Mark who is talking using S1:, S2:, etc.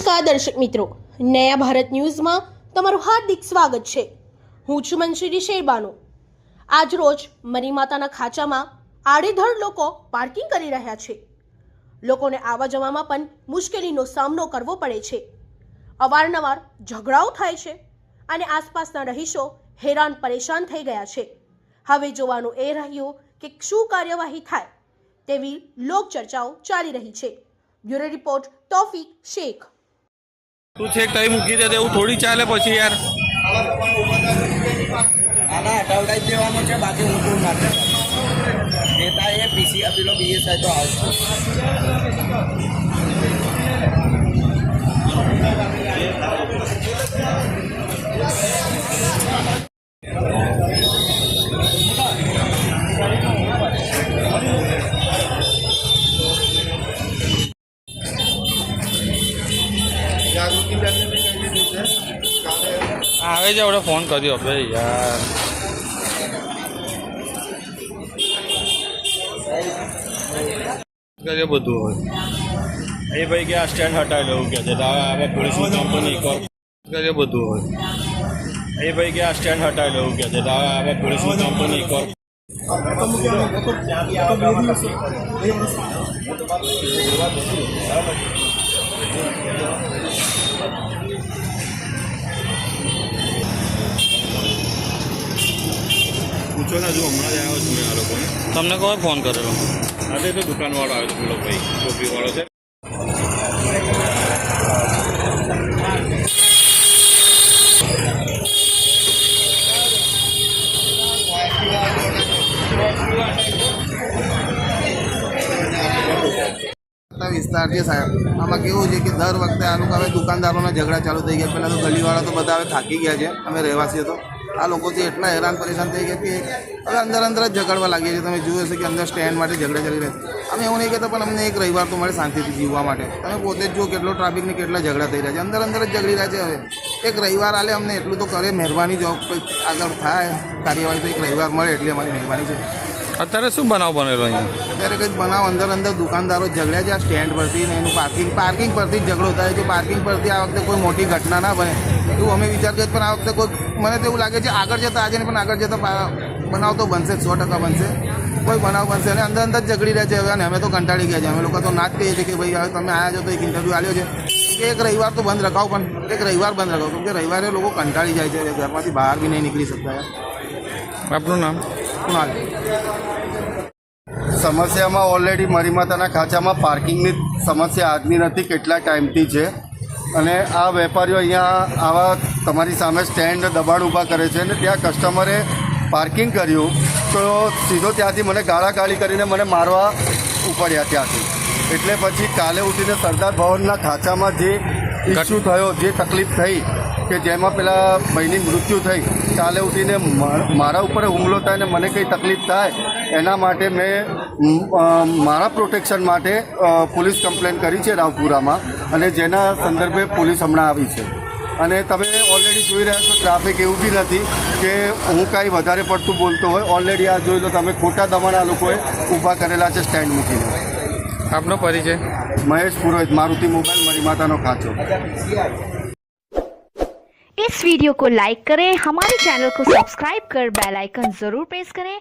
S1: નમસ્કાર દર્શક મિત્રો, નયા ભારત ન્યૂઝમાં તમારું હાર્દિક સ્વાગત છે। હું છું મંશ્રી શેરબાનો। આજ રોજ મરીમાતાના ખાંચામાં આડેધડ લોકો પાર્કિંગ કરી રહ્યા છે। લોકોને આવવા જવામાં પણ મુશ્કેલીનો સામનો કરવો પડે છે। અવારનવાર ઝઘડાઓ થાય છે અને આસપાસના રહીશો હેરાન પરેશાન થઈ ગયા છે। હવે જોવાનું એ રહ્યું કે શું કાર્યવાહી થાય તેવી લોકચર્ચાઓ ચાલી રહી છે। ब्यूरो रिपोर्ट तौफीक शेख।
S2: तू छेक तई मूकी दे એવું થોડી ચાલે પછી યાર
S3: આના હટાવડાઈ દેવાનો છે બાકી હું કોઈ માટે નેતા એ પીસી આપેલો બીએસઆઈ તો આવશે।
S2: આવે છે આપણે ફોન કર્યો આપણે યાર કરે બધું હોય એ ભાઈ કે આ સ્ટેન્ડ હટાવી લેવું કે છે હવે પોલીસની કંપની કરે બધું હોય એ ભાઈ કે આ સ્ટેન્ડ હટાવી લેવું કે છે હવે પોલીસની કંપની પૂછો ને હજુ હમણાં જ આવ્યો છું મેં આ લોકોને તમને કોઈ ફોન કરેલો આજે તો દુકાનવાળો આવ્યો છે પેલો ભાઈ ટોપીવાળો છે।
S3: વિસ્તાર છે સાહેબ, આમાં કેવું છે કે દર વખતે આ લોકો હવે દુકાનદારોના ઝઘડા ચાલુ થઈ ગયા। પહેલાં તો ગલીવાળા તો બધા હવે થાકી ગયા છે, અમે રહેવાસીઓ તો આ લોકોથી એટલા હેરાન પરેશાન થઈ ગયા કે હવે અંદર અંદર જ ઝઘડવા લાગીએ છીએ। તમે જોયું હશે કે અંદર સ્ટેન્ડ માટે ઝઘડા ચાલી રહ્યા છે। અમે એવું નહીં કહેતા, પણ અમને એક રવિવાર તો મળે શાંતિથી જીવવા માટે। તમે પોતે જ જુઓ કેટલો ટ્રાફિકને કેટલા ઝઘડા થઈ રહ્યા છે, અંદર અંદર જ ઝઘડી રહ્યા છે। હવે એક રવિવાર આલે અમને એટલું તો કરે, મહેરબાની જો કંઈક આગળ થાય કાર્યવાહી તો એક રવિવાર મળે એટલી અમારી મહેરબાની છે।
S2: અત્યારે શું બનાવ બનેલો અહીંયા?
S3: અત્યારે કંઈક બનાવ અંદર દુકાનદારો ઝઘડ્યા છે આ સ્ટેન્ડ પરથી ને એનું પાર્કિંગ પરથી જ ઝઘડો થાય છે। પાર્કિંગ પરથી આ વખતે કોઈ મોટી ઘટના ના બને એવું અમે વિચાર કરીએ, પણ આ વખતે કોઈ મને તો એવું લાગે છે આગળ જતાં આજે પણ આગળ જતાં બનાવ તો બનશે, 100% બનશે, કોઈ બનાવ બનશે। અને અંદર જ ઝઘડી રહ્યા છે હવે, અને અમે તો કંટાળી ગયા છે। અમે લોકો તો ના જ કહીએ છીએ કે ભાઈ હવે તમે આવ્યા છો તો એક ઇન્ટરવ્યૂ આવ્યો છે કે એક રવિવાર તો બંધ રખાવો, પણ એક રવિવાર બંધ રખાવો, કેમ કે રવિવારે લોકો કંટાળી જાય છે, ઘરમાંથી બહાર બી નહીં નીકળી શકતા।
S2: આપનું નામ?
S3: કુણાલ।
S4: સમસ્યામાં ઓલરેડી મરીમાતાના ખાંચામાં પાર્કિંગની સમસ્યા આજની નથી, કેટલા ટાઈમથી છે। અને આ વેપારીઓ અહીંયા આવા તમારી સામે સ્ટેન્ડ દબાણ ઊભા કરે છે અને ત્યાં કસ્ટમરે પાર્કિંગ કર્યું તો સીધો ત્યાંથી મને ગાળાગાળી કરીને મને મારવા ઉપડ્યા ત્યાંથી। એટલે પછી કાલે ઉઠીને સરદાર ભવનના ખાંચામાં જે ઇસ્યુ થયો, જે તકલીફ થઈ કે જેમાં પેલા ભાઈની મૃત્યુ થઈ, કાલે ઉઠીને મારા ઉપર હુમલો થાય ને મને કંઈ તકલીફ થાય એના માટે મેં મારા પ્રોટેક્શન માટે પોલીસ કમ્પ્લેન કરી છે રાવપુરામાં, અને જેના સંદર્ભે પોલીસ હમણાં આવી છે। અને તમે ઓલરેડી જોઈ રહ્યા છો ટ્રાફિક એવું બી નથી કે હું કાંઈ વધારે પડતું બોલતો હોય। ઓલરેડી આ જોઈ લો તમે, ખોટા દબાણ આ લોકોએ ઊભા કરેલા છે સ્ટેન્ડ મૂકીને।
S2: આપનો પરિચય?
S4: મહેશ પુરોહિત, મારુતિ મોબાઈલ, મરીમાતાનો ખાંચો।
S5: इस वीडियो को लाइक करें, हमारे चैनल को सब्सक्राइब कर बेल आइकन जरूर प्रेस करें